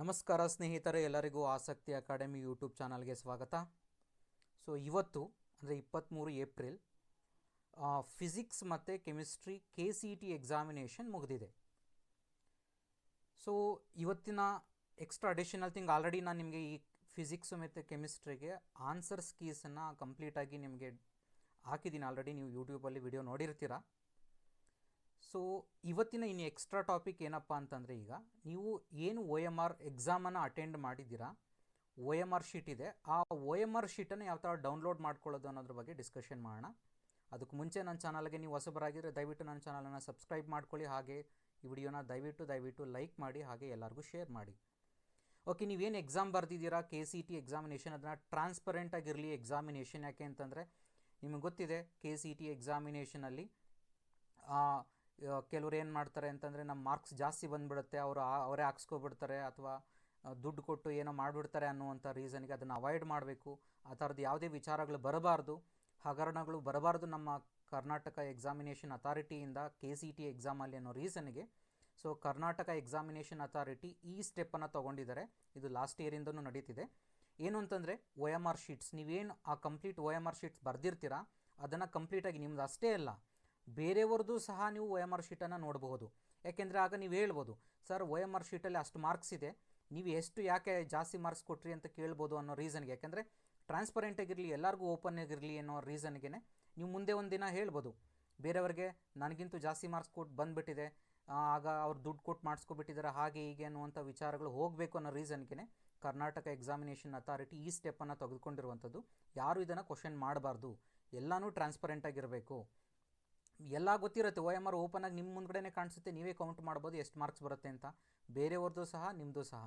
ನಮಸ್ಕಾರ ಸ್ನೇಹಿತರೆ, ಎಲ್ಲರಿಗೂ ಆಸಕ್ತಿ ಅಕಾಡೆಮಿ ಯೂಟ್ಯೂಬ್ ಚಾನಲ್ಗೆ ಸ್ವಾಗತ. ಸೊ ಇವತ್ತು ಅಂದರೆ 23 ಏಪ್ರಿಲ್ ಫಿಸಿಕ್ಸ್ ಮತ್ತು ಕೆಮಿಸ್ಟ್ರಿ KCET ಎಕ್ಸಾಮಿನೇಷನ್ ಮುಗಿದಿದೆ. ಸೊ ಇವತ್ತಿನ ಎಕ್ಸ್ಟ್ರಾ ಅಡಿಷನಲ್ ಥಿಂಗ್, ಆಲ್ರೆಡಿ ನಾನು ನಿಮಗೆ ಈ ಫಿಸಿಕ್ಸು ಮತ್ತು ಕೆಮಿಸ್ಟ್ರಿಗೆ ಆನ್ಸರ್ಸ್ ಕೀಸನ್ನು ಕಂಪ್ಲೀಟಾಗಿ ನಿಮಗೆ ಹಾಕಿದ್ದೀನಿ. ಆಲ್ರೆಡಿ ನೀವು ಯೂಟ್ಯೂಬಲ್ಲಿ ವಿಡಿಯೋ ನೋಡಿರ್ತೀರ. ಸೊ ಇವತ್ತಿನ ಇನ್ನು ಎಕ್ಸ್ಟ್ರಾ ಟಾಪಿಕ್ ಏನಪ್ಪ ಅಂತಂದರೆ, ಈಗ ನೀವು ಏನು OMR ಎಕ್ಸಾಮನ್ನು ಅಟೆಂಡ್ ಮಾಡಿದ್ದೀರಾ, OMR ಶೀಟ್ ಇದೆ, ಆ OMR ಶೀಟನ್ನು ಯಾವ ಥರ ಡೌನ್ಲೋಡ್ ಮಾಡ್ಕೊಳ್ಳೋದು ಅನ್ನೋದ್ರ ಬಗ್ಗೆ ಡಿಸ್ಕಷನ್ ಮಾಡೋಣ. ಅದಕ್ಕೆ ಮುಂಚೆ ನನ್ನ ಚಾನಲ್ಗೆ ನೀವು ಹೊಸಬರಾಗಿದ್ದರೆ ದಯವಿಟ್ಟು ನನ್ನ ಚಾನಲನ್ನು ಸಬ್ಸ್ಕ್ರೈಬ್ ಮಾಡ್ಕೊಳ್ಳಿ. ಹಾಗೆ ಈ ವಿಡಿಯೋನ ದಯವಿಟ್ಟು ಲೈಕ್ ಮಾಡಿ, ಹಾಗೆ ಎಲ್ಲರಿಗೂ ಶೇರ್ ಮಾಡಿ. ಓಕೆ, ನೀವೇನು ಎಕ್ಸಾಮ್ ಬರೆದಿದ್ದೀರಾ KCET ಎಕ್ಸಾಮಿನೇಷನ್, ಅದನ್ನು ಟ್ರಾನ್ಸ್ಪರೆಂಟಾಗಿರಲಿ ಎಕ್ಸಾಮಿನೇಷನ್. ಯಾಕೆ ಅಂತಂದರೆ ನಿಮಗೆ ಗೊತ್ತಿದೆ, KCET ಎಕ್ಸಾಮಿನೇಷನಲ್ಲಿ ಕೆಲವ್ರು ಏನು ಮಾಡ್ತಾರೆ ಅಂತಂದರೆ, ನಮ್ಮ ಮಾರ್ಕ್ಸ್ ಜಾಸ್ತಿ ಬಂದುಬಿಡುತ್ತೆ, ಅವರೇ ಹಾಕ್ಸ್ಕೊಬಿಡ್ತಾರೆ ಅಥವಾ ದುಡ್ಡು ಕೊಟ್ಟು ಏನೋ ಮಾಡಿಬಿಡ್ತಾರೆ ಅನ್ನುವಂಥ ರೀಸನ್ಗೆ ಅದನ್ನು ಅವಾಯ್ಡ್ ಮಾಡಬೇಕು. ಆ ಥರದ್ದು ಯಾವುದೇ ವಿಚಾರಗಳು ಬರಬಾರ್ದು, ಹಗರಣಗಳು ಬರಬಾರ್ದು ನಮ್ಮ ಕರ್ನಾಟಕ ಎಕ್ಸಾಮಿನೇಷನ್ ಅಥಾರಿಟಿಯಿಂದ KCET ಎಕ್ಸಾಮಲ್ಲಿ ಅನ್ನೋ ರೀಸನ್ಗೆ. ಸೊ ಕರ್ನಾಟಕ ಎಕ್ಸಾಮಿನೇಷನ್ ಅಥಾರಿಟಿ ಈ ಸ್ಟೆಪ್ಪನ್ನು ತೊಗೊಂಡಿದ್ದಾರೆ. ಇದು ಲಾಸ್ಟ್ ಇಯರಿಂದನೂ ನಡೀತಿದೆ. ಏನು ಅಂತಂದರೆ, OMR ಶೀಟ್ಸ್, ನೀವೇನು ಆ ಕಂಪ್ಲೀಟ್ OMR ಶೀಟ್ಸ್ ಬರೆದಿರ್ತೀರಾ ಅದನ್ನು ಕಂಪ್ಲೀಟಾಗಿ ನಿಮ್ಮದು ಅಷ್ಟೇ ಅಲ್ಲ, ಬೇರೆಯವ್ರದ್ದು ಸಹ ನೀವು OMR ಶೀಟನ್ನು ನೋಡಬಹುದು. ಯಾಕೆಂದರೆ ಆಗ ನೀವು ಹೇಳ್ಬೋದು, ಸರ್ OMR ಶೀಟಲ್ಲಿ ಅಷ್ಟು ಮಾರ್ಕ್ಸ್ ಇದೆ, ನೀವು ಯಾಕೆ ಜಾಸ್ತಿ ಮಾರ್ಕ್ಸ್ ಕೊಟ್ರಿ ಅಂತ ಕೇಳ್ಬೋದು ಅನ್ನೋ ರೀಸನ್ಗೆ. ಯಾಕೆಂದರೆ ಟ್ರಾನ್ಸ್ಪರೆಂಟಾಗಿರಲಿ, ಎಲ್ಲರಿಗೂ ಓಪನ್ ಆಗಿರಲಿ ಅನ್ನೋ ರೀಸನ್ಗೆ ನೀವು ಮುಂದೆ ಒಂದು ದಿನ ಹೇಳ್ಬೋದು ಬೇರೆಯವ್ರಿಗೆ, ನನಗಿಂತೂ ಜಾಸ್ತಿ ಮಾರ್ಕ್ಸ್ ಕೊಟ್ಟು ಬಂದುಬಿಟ್ಟಿದೆ, ಆಗ ಅವ್ರು ದುಡ್ಡು ಕೊಟ್ಟು ಮಾಡಿಸ್ಕೊಬಿಟ್ಟಿದ್ದಾರೆ, ಹಾಗೆ ಹೀಗೆ ಅನ್ನುವಂಥ ವಿಚಾರಗಳು ಹೋಗಬೇಕು ಅನ್ನೋ ರೀಸನ್ಗೆ ಕರ್ನಾಟಕ ಎಕ್ಸಾಮಿನೇಷನ್ ಅಥಾರಿಟಿ ಈ ಸ್ಟೆಪ್ಪನ್ನು ತೆಗೆದುಕೊಂಡಿರುವಂಥದ್ದು. ಯಾರು ಇದನ್ನು ಕ್ವಶನ್ ಮಾಡಬಾರ್ದು, ಎಲ್ಲನೂ ಟ್ರಾನ್ಸ್ಪರೆಂಟಾಗಿರಬೇಕು. ಎಲ್ಲ ಗೊತ್ತಿರುತ್ತೆ, OMR ಓಪನ್ ಆಗಿ ನಿಮ್ಮ ಮುಂದ್ಗಡೆ ಕಾಣಿಸುತ್ತೆ, ನೀವೇ ಕೌಂಟ್ ಮಾಡ್ಬೋದು ಎಷ್ಟು ಮಾರ್ಕ್ಸ್ ಬರುತ್ತೆ ಅಂತ, ಬೇರೆಯವ್ರದ್ದು ಸಹ ನಿಮ್ಮದು ಸಹ.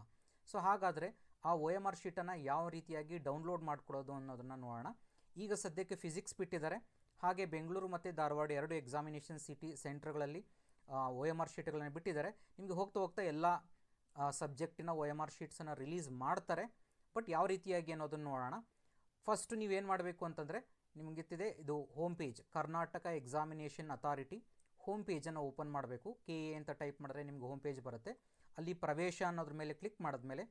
ಸೊ ಹಾಗಾದರೆ ಆ OMR ಶೀಟನ್ನು ಯಾವ ರೀತಿಯಾಗಿ ಡೌನ್ಲೋಡ್ ಮಾಡ್ಕೊಳ್ಳೋದು ಅನ್ನೋದನ್ನು ನೋಡೋಣ. ಈಗ ಸದ್ಯಕ್ಕೆ ಫಿಸಿಕ್ಸ್ ಬಿಟ್ಟಿದ್ದಾರೆ, ಹಾಗೆ ಬೆಂಗಳೂರು ಮತ್ತು ಧಾರವಾಡ 2 ಎಕ್ಸಾಮಿನೇಷನ್ ಸೆಂಟರ್ಗಳಲ್ಲಿ OMR ಶೀಟ್ಗಳನ್ನು ಬಿಟ್ಟಿದ್ದಾರೆ. ನಿಮಗೆ ಹೋಗ್ತಾ ಎಲ್ಲ ಸಬ್ಜೆಕ್ಟಿನ OMR ಶೀಟ್ಸನ್ನು ರಿಲೀಸ್ ಮಾಡ್ತಾರೆ. ಬಟ್ ಯಾವ ರೀತಿಯಾಗಿ ಅನ್ನೋದನ್ನು ನೋಡೋಣ. ಫಸ್ಟು ನೀವೇನು ಮಾಡಬೇಕು ಅಂತಂದರೆ, ನಿಮಗೆ ಗೊತ್ತಿದೆ, ಇದು home page, Karnataka examination authority home ಪೇಜನ್ನು ಓಪನ್ ಮಾಡಬೇಕು. KA ಅಂತ ಟೈಪ್ ಮಾಡಿದ್ರೆ ನಿಮಗೆ ಹೋಮ್ ಪೇಜ್ ಬರುತ್ತೆ. ಅಲ್ಲಿ ಪ್ರವೇಶ ಅನ್ನೋದ್ರ ಮೇಲೆ ಕ್ಲಿಕ್ ಮಾಡಿದ್ಮೇಲೆ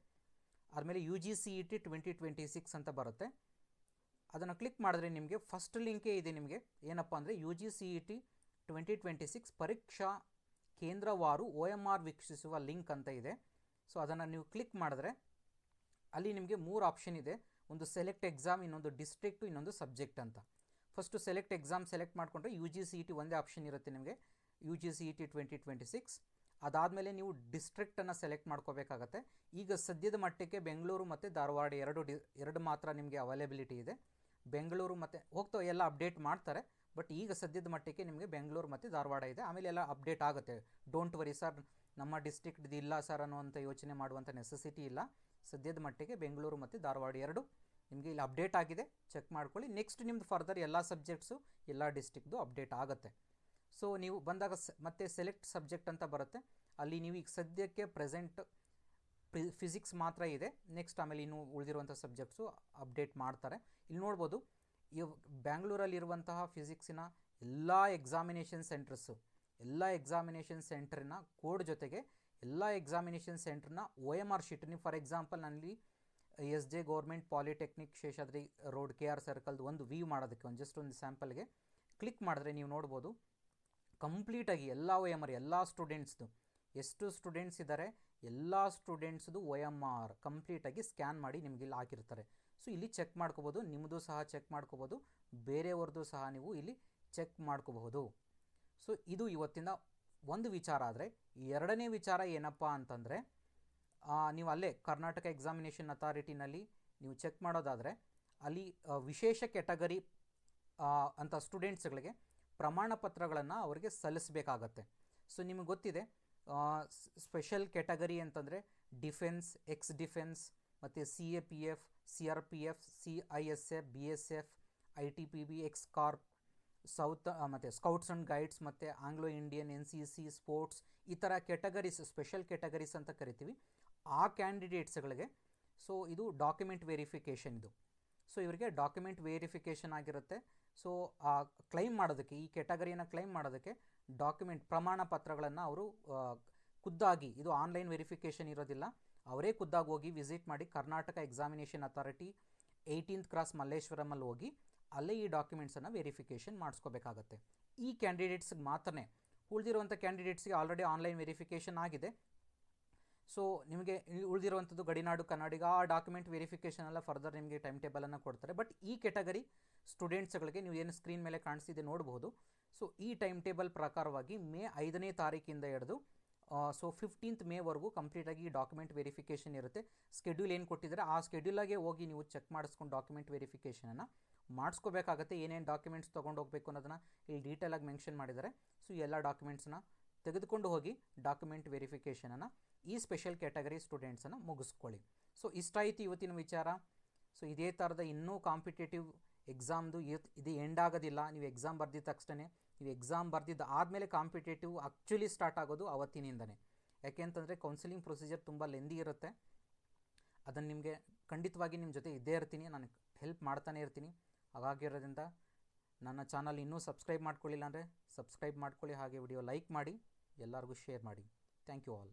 ಆದಮೇಲೆ UGCET 2026 ಅಂತ ಬರುತ್ತೆ. ಅದನ್ನು ಕ್ಲಿಕ್ ಮಾಡಿದ್ರೆ ನಿಮಗೆ ಫಸ್ಟ್ ಲಿಂಕೇ ಇದೆ. ನಿಮಗೆ ಏನಪ್ಪ ಅಂದರೆ, UGCET 2026 ಪರೀಕ್ಷಾ ಕೇಂದ್ರವಾರು OMR ವೀಕ್ಷಿಸುವ ಲಿಂಕ್ ಅಂತ ಇದೆ. ಸೊ ಅದನ್ನು ನೀವು ಕ್ಲಿಕ್ ಮಾಡಿದ್ರೆ ಅಲ್ಲಿ ನಿಮಗೆ 3 ಆಪ್ಷನ್ ಇದೆ. ಒಂದು ಸೆಲೆಕ್ಟ್ ಎಕ್ಸಾಮ್, ಇನ್ನೊಂದು ಡಿಸ್ಟ್ರಿಕ್ಟು, ಇನ್ನೊಂದು ಸಬ್ಜೆಕ್ಟ್ ಅಂತ. ಫಸ್ಟು ಸೆಲೆಕ್ಟ್ ಎಕ್ಸಾಮ್ ಸೆಲೆಕ್ಟ್ ಮಾಡಿಕೊಂಡ್ರೆ UGCET ಒಂದೇ ಆಪ್ಷನ್ ಇರುತ್ತೆ ನಿಮಗೆ, UGCET 2026. ಅದಾದಮೇಲೆ ನೀವು ಡಿಸ್ಟ್ರಿಕ್ಟನ್ನು ಸೆಲೆಕ್ಟ್ ಮಾಡ್ಕೋಬೇಕಾಗತ್ತೆ. ಈಗ ಸದ್ಯದ ಮಟ್ಟಕ್ಕೆ ಬೆಂಗಳೂರು ಮತ್ತು ಧಾರವಾಡ ಎರಡು ಮಾತ್ರ ನಿಮಗೆ ಅವೈಲೇಬಿಲಿಟಿ ಇದೆ. ಬೆಂಗಳೂರು ಮತ್ತು ಹೋಗ್ತಾ ಎಲ್ಲ ಅಪ್ಡೇಟ್ ಮಾಡ್ತಾರೆ, ಬಟ್ ಈಗ ಸದ್ಯದ ಮಟ್ಟಕ್ಕೆ ನಿಮಗೆ ಬೆಂಗಳೂರು ಮತ್ತು ಧಾರವಾಡ ಇದೆ. ಆಮೇಲೆ ಎಲ್ಲ ಅಪ್ಡೇಟ್ ಆಗುತ್ತೆ. ಡೋಂಟ್ ವರಿ ಸರ್, ನಮ್ಮ ಡಿಸ್ಟ್ರಿಕ್ಟ್ದು ಇಲ್ಲ ಸರ್ ಅನ್ನುವಂಥ ಯೋಚನೆ ಮಾಡುವಂಥ ನೆಸೆಸಿಟಿ ಇಲ್ಲ. ಸದ್ಯದ ಮಟ್ಟಿಗೆ ಬೆಂಗಳೂರು ಮತ್ತು ಧಾರವಾಡ 2 ನಿಮಗೆ ಇಲ್ಲಿ ಅಪ್ಡೇಟ್ ಆಗಿದೆ, ಚೆಕ್ ಮಾಡ್ಕೊಳ್ಳಿ. ನೆಕ್ಸ್ಟ್ ನಿಮ್ಮದು ಫರ್ದರ್ ಎಲ್ಲ ಸಬ್ಜೆಕ್ಟ್ಸು ಎಲ್ಲ ಡಿಸ್ಟ್ರಿಕ್ಟ್ದು ಅಪ್ಡೇಟ್ ಆಗುತ್ತೆ. ಸೊ ನೀವು ಬಂದಾಗ ಮತ್ತೆ ಸೆಲೆಕ್ಟ್ ಸಬ್ಜೆಕ್ಟ್ ಅಂತ ಬರುತ್ತೆ. ಅಲ್ಲಿ ನೀವು ಈಗ ಸದ್ಯಕ್ಕೆ ಪ್ರೆಸೆಂಟ್ ಫಿಸಿಕ್ಸ್ ಮಾತ್ರ ಇದೆ. ನೆಕ್ಸ್ಟ್ ಆಮೇಲೆ ಇನ್ನೂ ಉಳಿದಿರುವಂಥ ಸಬ್ಜೆಕ್ಟ್ಸು ಅಪ್ಡೇಟ್ ಮಾಡ್ತಾರೆ. ಇಲ್ಲಿ ನೋಡ್ಬೋದು, ಬ್ಯಾಂಗ್ಳೂರಲ್ಲಿರುವಂತಹ ಫಿಸಿಕ್ಸಿನ ಎಲ್ಲ ಎಕ್ಸಾಮಿನೇಷನ್ ಸೆಂಟ್ರಿನ ಕೋಡ್ ಜೊತೆಗೆ ಎಲ್ಲ ಎಕ್ಸಾಮಿನೇಷನ್ ಸೆಂಟ್ರನ್ನ OMR ಶೀಟ್, ನೀವು ಫಾರ್ ಎಕ್ಸಾಂಪಲ್ ನಲ್ಲಿ SJ government polytechnic Seshadri road KR ಸರ್ಕಲ್ದು ಒಂದು ವ್ಯೂ ಮಾಡೋದಕ್ಕೆ ಜಸ್ಟ್ ಒಂದು ಸ್ಯಾಂಪಲ್ಗೆ ಕ್ಲಿಕ್ ಮಾಡಿದ್ರೆ ನೀವು ನೋಡ್ಬೋದು, ಕಂಪ್ಲೀಟಾಗಿ ಎಲ್ಲ OMR ಎಲ್ಲ ಸ್ಟೂಡೆಂಟ್ಸ್ದು ಎಷ್ಟು ಸ್ಟೂಡೆಂಟ್ಸ್ ಇದ್ದಾರೆ ಎಲ್ಲ ಸ್ಟೂಡೆಂಟ್ಸ್ದು OMR ಕಂಪ್ಲೀಟಾಗಿ ಸ್ಕ್ಯಾನ್ ಮಾಡಿ ನಿಮಗೆ ಇಲ್ಲಿ ಹಾಕಿರ್ತಾರೆ. ಸೊ ಇಲ್ಲಿ ಚೆಕ್ ಮಾಡ್ಕೋಬೋದು, ನಿಮ್ಮದು ಸಹ ಚೆಕ್ ಮಾಡ್ಕೋಬೋದು, ಬೇರೆಯವ್ರದ್ದು ಸಹ ನೀವು ಇಲ್ಲಿ ಚೆಕ್ ಮಾಡ್ಕೋಬಹುದು. ಸೊ ಇದು ಇವತ್ತಿನ ಒಂದು ವಿಚಾರ. ಆದರೆ ಎರಡನೇ ವಿಚಾರ ಏನಪ್ಪ ಅಂತಂದರೆ, ನೀವು ಅಲ್ಲೇ ಕರ್ನಾಟಕ ಎಕ್ಸಾಮಿನೇಷನ್ ಅಥಾರಿಟಿನಲ್ಲಿ ನೀವು ಚೆಕ್ ಮಾಡೋದಾದರೆ ಅಲ್ಲಿ ವಿಶೇಷ ಕ್ಯಾಟಗರಿ ಅಂಥ ಸ್ಟೂಡೆಂಟ್ಸ್ಗಳಿಗೆ ಪ್ರಮಾಣ ಪತ್ರಗಳನ್ನು ಅವರಿಗೆ ಸಲ್ಲಿಸಬೇಕಾಗತ್ತೆ. ಸೊ ನಿಮಗೆ ಗೊತ್ತಿದೆ, ಸ್ಪೆಷಲ್ ಕ್ಯಾಟಗರಿ ಅಂತಂದರೆ ಡಿಫೆನ್ಸ್, ಎಕ್ಸ್ ಡಿಫೆನ್ಸ್ ಮತ್ತು CAPF, CRPF, CISF, BSF, ITPB, ex corp, ಮತ್ತು ಸ್ಕೌಟ್ಸ್ ಆ್ಯಂಡ್ ಗೈಡ್ಸ್ ಮತ್ತು ಆಂಗ್ಲೋ ಇಂಡಿಯನ್, NCC, ಸ್ಪೋರ್ಟ್ಸ್, ಈ ಥರ ಕ್ಯಾಟಗರೀಸ್, ಸ್ಪೆಷಲ್ ಕ್ಯಾಟಗರೀಸ್ ಅಂತ ಕರಿತೀವಿ. ಆ ಕ್ಯಾಂಡಿಡೇಟ್ಸ್ಗಳಿಗೆ ಸೊ ಇದು ಡಾಕ್ಯುಮೆಂಟ್ ವೆರಿಫಿಕೇಷನ್ ಇದು. ಸೊ ಇವರಿಗೆ ಡಾಕ್ಯುಮೆಂಟ್ ವೆರಿಫಿಕೇಷನ್ ಆಗಿರುತ್ತೆ. ಸೊ ಕ್ಲೈಮ್ ಮಾಡೋದಕ್ಕೆ, ಈ ಕ್ಯಾಟಗರಿಯನ್ನು ಕ್ಲೈಮ್ ಮಾಡೋದಕ್ಕೆ ಪ್ರಮಾಣ ಪತ್ರಗಳನ್ನು ಅವರು ಖುದ್ದಾಗಿ, ಇದು ಆನ್ಲೈನ್ ವೆರಿಫಿಕೇಷನ್ ಇರೋದಿಲ್ಲ, ಅವರೇ ಖುದ್ದಾಗಿ ಹೋಗಿ ವಿಸಿಟ್ ಮಾಡಿ Karnataka examination authority 18th cross ಮಲ್ಲೇಶ್ವರಮಲ್ಲಿ ಹೋಗಿ ಅಲ್ಲೇ ಈ ಡಾಕ್ಯುಮೆಂಟ್ಸನ್ನು ವೆರಿಫಿಕೇಷನ್ ಮಾಡಿಸ್ಕೋಬೇಕಾಗತ್ತೆ. ಈ ಕ್ಯಾಂಡಿಡೇಟ್ಸ್ಗೆ ಮಾತ್ರನೇ, ಉಳಿದಿರುವಂಥ ಕ್ಯಾಂಡಿಡೇಟ್ಸ್ಗೆ ಆಲ್ರೆಡಿ ಆನ್ಲೈನ್ ವೆರಿಫಿಕೇಷನ್ ಆಗಿದೆ. ಸೊ ನಿಮಗೆ ಉಳಿದಿರುವಂಥದ್ದು ಗಡಿನಾಡು ಕನ್ನಡಿಗ ಆ ಡಾಕ್ಯುಮೆಂಟ್ ವೆರಿಫಿಕೇಷನ್ ಎಲ್ಲ ಫರ್ದರ್ ನಿಮಗೆ ಟೈಮ್ ಟೇಬಲನ್ನು ಕೊಡ್ತಾರೆ. ಬಟ್ ಈ ಕೆಟಗರಿ ಸ್ಟೂಡೆಂಟ್ಸ್ಗಳಿಗೆ ನೀವು ಏನು ಸ್ಕ್ರೀನ್ ಮೇಲೆ ಕಾಣಿಸ್ತಿದೆ ನೋಡ್ಬೋದು. ಸೊ ಈ ಟೈಮ್ ಟೇಬಲ್ ಪ್ರಕಾರವಾಗಿ ಮೇ 5ನೇ ತಾರೀಕಿಂದ ಹಿಡಿದು ಸೊ 15th ಮೇವರೆಗೂ ಕಂಪ್ಲೀಟಾಗಿ ಈ ಡಾಕ್ಯುಮೆಂಟ್ ವೆರಿಫಿಕೇಷನ್ ಇರುತ್ತೆ. ಸ್ಕೆಡ್ಯೂಲ್ ಏನು ಕೊಟ್ಟಿದ್ದಾರೆ ಆ ಸ್ಕೆಡ್ಯೂಲಾಗೆ ಹೋಗಿ ನೀವು ಚೆಕ್ ಮಾಡಿಸ್ಕೊಂಡು ಡಾಕ್ಯುಮೆಂಟ್ ವೆರಿಫಿಕೇಷನನ್ನು ಮಾಡಿಸ್ಕೋಬೇಕಾಗತ್ತೆ. ಏನೇನು ಡಾಕ್ಯುಮೆಂಟ್ಸ್ ತೊಗೊಂಡು ಹೋಗಬೇಕು ಅನ್ನೋದನ್ನು ಇಲ್ಲಿ ಡೀಟೇಲಾಗಿ ಮೆನ್ಷನ್ ಮಾಡಿದ್ದಾರೆ. ಸೊ ಎಲ್ಲ ಡಾಕ್ಯುಮೆಂಟ್ಸನ್ನ ತೆಗೆದುಕೊಂಡು ಹೋಗಿ ಡಾಕ್ಯುಮೆಂಟ್ ವೆರಿಫಿಕೇಷನನ್ನು ಈ ಸ್ಪೆಷಲ್ ಕ್ಯಾಟಗರಿ ಸ್ಟೂಡೆಂಟ್ಸನ್ನು ಮುಗಿಸ್ಕೊಳ್ಳಿ. ಸೊ ಇಷ್ಟ ಆಯಿತು ಇವತ್ತಿನ ವಿಚಾರ. ಸೊ ಇದೇ ಥರದ ಇನ್ನೂ ಕಾಂಪಿಟೇಟಿವ್ ಎಕ್ಸಾಮ್ದು ಇದು ಎಂಡ್ ಆಗೋದಿಲ್ಲ. ನೀವು ಎಕ್ಸಾಮ್ ಬರೆದಿದ್ದ ತಕ್ಷಣ ನೀವು ಎಕ್ಸಾಮ್ ಬರೆದಿದ್ದು ಆದಮೇಲೆ ಕಾಂಪಿಟೇಟಿವ್ ಆ್ಯಕ್ಚುಲಿ ಸ್ಟಾರ್ಟ್ ಆಗೋದು ಅವತ್ತಿನಿಂದನೇ. ಯಾಕೆಂತಂದರೆ ಕೌನ್ಸಿಲಿಂಗ್ ಪ್ರೊಸೀಜರ್ ತುಂಬ ಲೆಂದಿ ಇರುತ್ತೆ. ಅದನ್ನು ನಿಮಗೆ ಖಂಡಿತವಾಗಿ ನಿಮ್ಮ ಜೊತೆ ಇದ್ದೇ ಇರ್ತೀನಿ, ನಾನು ಹೆಲ್ಪ್ ಮಾಡ್ತಾನೆ ಇರ್ತೀನಿ. ಹಾಗಾಗಿರೋದ್ರಿಂದ ನನ್ನ ಚಾನಲ್ ಇನ್ನೂ ಸಬ್ಸ್ಕ್ರೈಬ್ ಮಾಡ್ಕೊಳ್ಳಿಲ್ಲ ಅಂದರೆ ಸಬ್ಸ್ಕ್ರೈಬ್ ಮಾಡ್ಕೊಳ್ಳಿ, ಹಾಗೆ ವಿಡಿಯೋ ಲೈಕ್ ಮಾಡಿ, ಎಲ್ಲರಿಗೂ ಶೇರ್ ಮಾಡಿ. Thank you all.